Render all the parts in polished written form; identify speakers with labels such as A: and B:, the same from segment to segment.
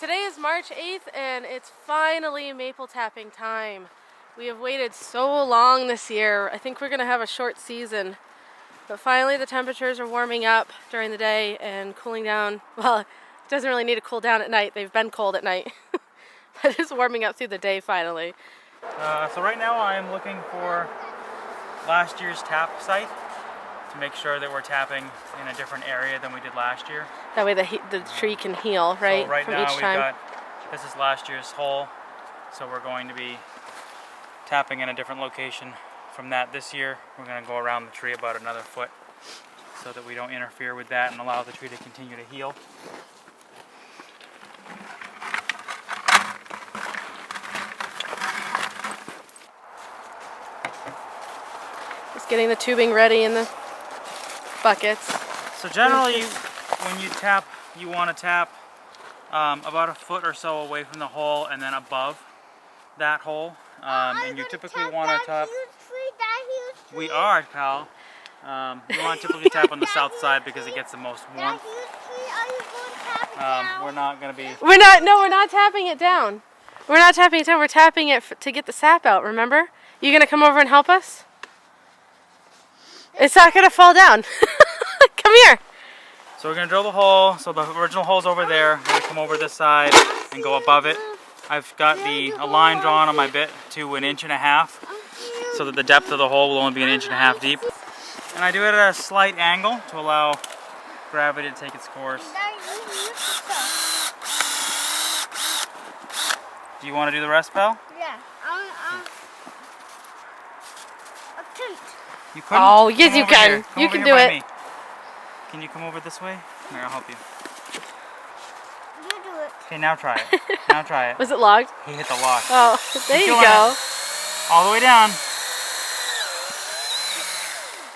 A: Today is March 8th and it's finally maple tapping time. We have waited so long this year. I think we're going to have a short season. But finally the temperatures are warming up during the day and cooling down. Well, it doesn't really need to cool down at night. They've been cold at night. But it's warming up through the day finally.
B: So right now I'm looking for last year's tap site to make sure that we're tapping in a different area than we did last year.
A: That way the tree can heal, right?
B: So right
A: from
B: now
A: each time.
B: this is last year's hole, so we're going to be tapping in a different location from that this year. We're going to go around the tree about another foot so that we don't interfere with that and allow the tree to continue to heal.
A: Just getting the tubing ready in the buckets.
B: So generally when you tap, you want to tap about a foot or so away from the hole and then above that hole. And you typically want to tap. We are, pal. You want to typically tap on the south side because it gets the most warmth. We're not going to be.
A: We're not tapping it down. We're not tapping it down. We're tapping it to get the sap out. Remember? You gonna come over and help us? It's not gonna fall down. Come here.
B: So we're going to drill the hole. So the original hole's over there. We're going to come over this side and go above it. I've got a line drawn on my bit to 1.5 inches so that the depth of the hole will only be 1.5 inches deep. And I do it at a slight angle to allow gravity to take its course. Do you want to do the rest, pal?
C: Yeah.
B: You couldn't?
A: Oh, yes, you
B: Come
A: can.
B: over here. Come
A: You
B: over
A: can
B: here
A: do
B: by
A: it.
B: me. Can you come over this way? Here, I'll help you.
C: You do it.
B: Okay, now try it. Now try it.
A: Was it logged?
B: He hit the lock.
A: Oh, there you
B: Keep
A: go.
B: going. All the way down.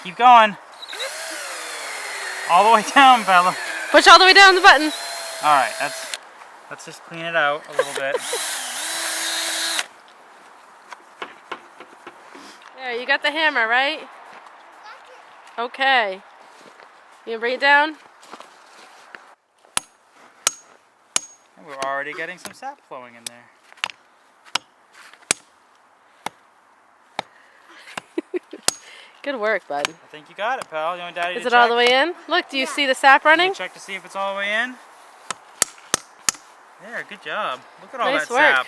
B: Keep going. All the way down, fella.
A: Push all the way down the button.
B: All right, let's just clean it out a little bit.
A: There, you got the hammer, right? Okay. You gonna bring it down?
B: And we're already getting some sap flowing in there.
A: Good work, bud.
B: I think you got it, pal. You want Daddy
A: Is
B: to
A: it all
B: check?
A: the way in? Look, do you see the sap
B: Can
A: running?
B: you check to see if it's all the way in? There, good job. Look at all
A: Nice
B: that
A: work.
B: sap.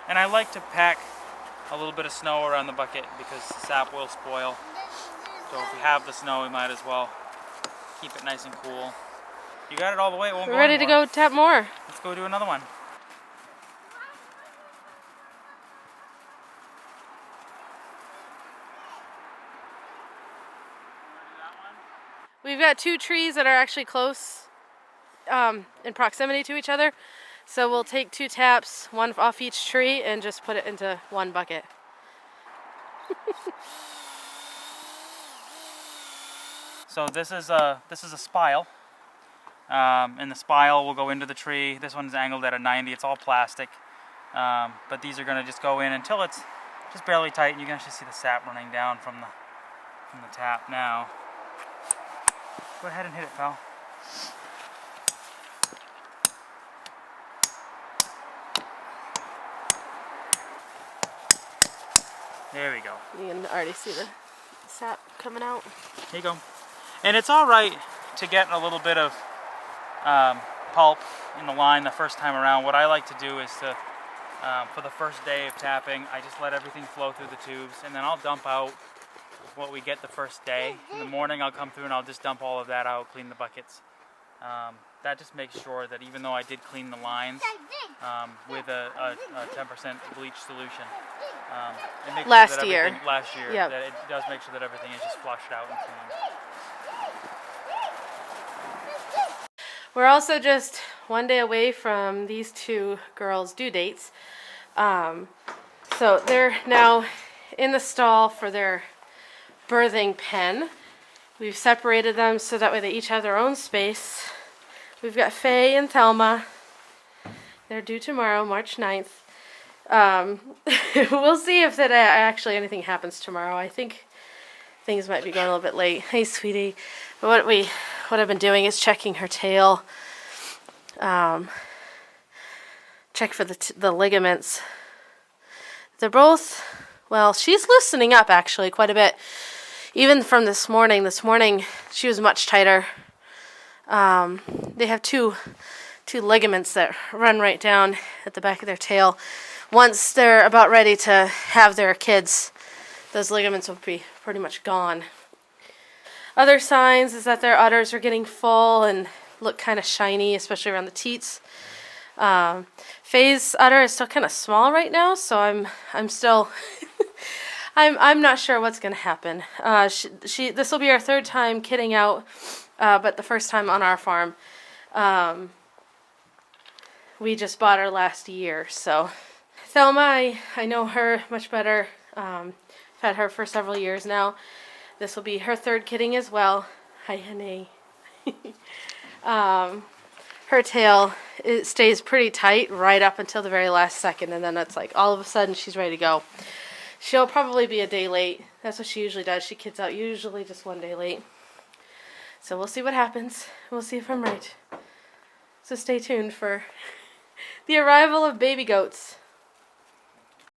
B: And I like to pack a little bit of snow around the bucket because the sap will spoil. So if we have the snow, we might as well keep it nice and cool. You got it all the way. It won't
A: We're
B: go
A: ready to
B: anymore.
A: go tap more.
B: Let's go do another one.
A: We've got two trees that are actually close in proximity to each other. So we'll take 2 taps, one off each tree, and just put it into one bucket.
B: So this is a spile, and the spile will go into the tree. This one's angled at a 90. It's all plastic, but these are going to just go in until it's just barely tight, and you can actually see the sap running down from the tap now. Go ahead and hit it, pal. There we go.
A: You can already see the sap coming out.
B: Here you go. And it's all right to get a little bit of pulp in the line the first time around. What I like to do is to, for the first day of tapping, I just let everything flow through the tubes, and then I'll dump out what we get the first day. In the morning I'll come through and I'll just dump all of that out, clean the buckets. That just makes sure that even though I did clean the lines with a 10% bleach solution, it makes
A: Last
B: sure that
A: year.
B: last year,
A: Yep.
B: that it does make sure that everything is just flushed out and clean.
A: We're also just one day away from these 2 girls' due dates. So they're now in the stall for their birthing pen. We've separated them so that way they each have their own space. We've got Faye and Thelma. They're due tomorrow, March 9th. We'll see if that actually anything happens tomorrow. I think things might be going a little bit late. Hey, sweetie. What I've been doing is checking her tail. check for the ligaments. They're both, well, she's loosening up actually quite a bit. Even from this morning. This morning she was much tighter. They have two ligaments that run right down at the back of their tail. Once they're about ready to have their kids, those ligaments will be pretty much gone. Other signs is that their udders are getting full and look kind of shiny, especially around the teats. Faye's udder is still kind of small right now, so I'm still I'm not sure what's going to happen. This will be our third time kidding out, but the first time on our farm. We just bought her last year, so Thelma, I know her much better. I've had her for several years now. This will be her third kidding as well. Hi, honey. Her tail, it stays pretty tight right up until the very last second, and then it's like all of a sudden she's ready to go. She'll probably be a day late. That's what she usually does. She kids out usually just one day late. So we'll see what happens. We'll see if I'm right. So stay tuned for the arrival of baby goats.